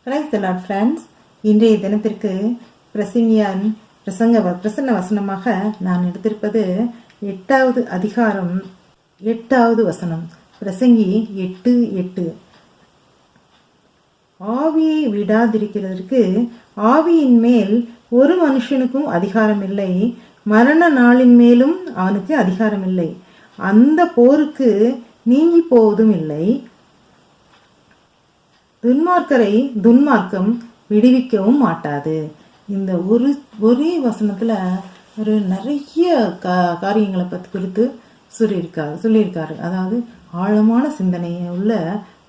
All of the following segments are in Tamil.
Praise the Lord friends. இன்றைய தினத்திற்கு பிரசங்கியான் பிரசன்ன வசனமாக நான் எடுத்திருப்பது 8வது அதிகாரம் 8வது வசனம். பிரசங்கி 8:8. ஆவியை விடாதிருக்கிறதற்கு ஆவியின் மேல் ஒரு மனுஷனுக்கும் அதிகாரம் இல்லை, மரண நாளின் மேலும் அவனுக்கு அதிகாரம் இல்லை, அந்த போருக்கு நீங்கி போவதும் இல்லை, துன்மார்க்கரை துன்மார்க்கம் விடுவிக்கவும் மாட்டாது. இந்த ஒரே வசனத்துல ஒரு நிறைய காரியங்களை குறித்து சொல்லியிருக்காரு. அதாவது ஆழமான சிந்தனையை உள்ள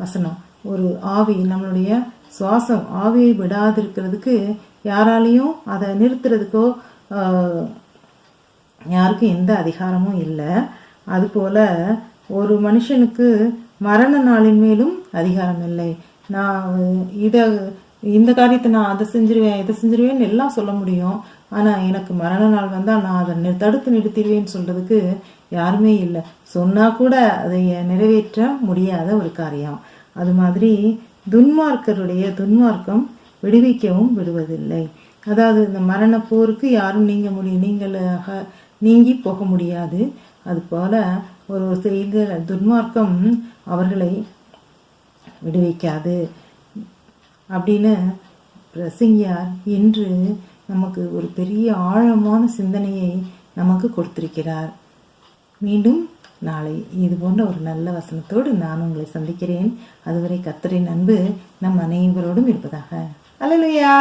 வசனம். ஒரு ஆவி, நம்மளுடைய சுவாசம் ஆவியை விடாதிருக்கிறதுக்கு யாராலையும் அதை நிறுத்துறதுக்கோ யாருக்கும் எந்த அதிகாரமும் இல்லை. அதுபோல ஒரு மனுஷனுக்கு மரண நாளின் மேலும் அதிகாரம் இல்லை. நான் இந்த காரியத்தை நான் அதை செஞ்சிருவேன் இதை செஞ்சிருவேன்னு எல்லாம் சொல்ல முடியும். ஆனால் எனக்கு மரண நாள் வந்தால் நான் அதை தடுத்து நிறுத்திடுவேன்னு சொல்றதுக்கு யாருமே இல்லை. சொன்னா கூட அதை நிறைவேற்ற முடியாத ஒரு காரியம். அது மாதிரி துன்மார்க்கருடைய துன்மார்க்கம் விடுவிக்கவும் விடுவதில்லை. அதாவது இந்த மரண போருக்கு யாரும் நீங்கி போக முடியாது. அது போல ஒரு செய்த துன்மார்க்கம் அவர்களை விடுவிக்காது அப்படின்னு பிரசங்கியார் இன்று நமக்கு ஒரு பெரிய ஆழமான சிந்தனையை நமக்கு கொடுத்திருக்கிறார். மீண்டும் நாளை இது போன்ற ஒரு நல்ல வசனத்தோடு நான் உங்களை சந்திக்கிறேன். அதுவரை கர்த்தரின் அன்பு நம் அனைவரோடும் இருப்பதாக. அல்லேலூயா.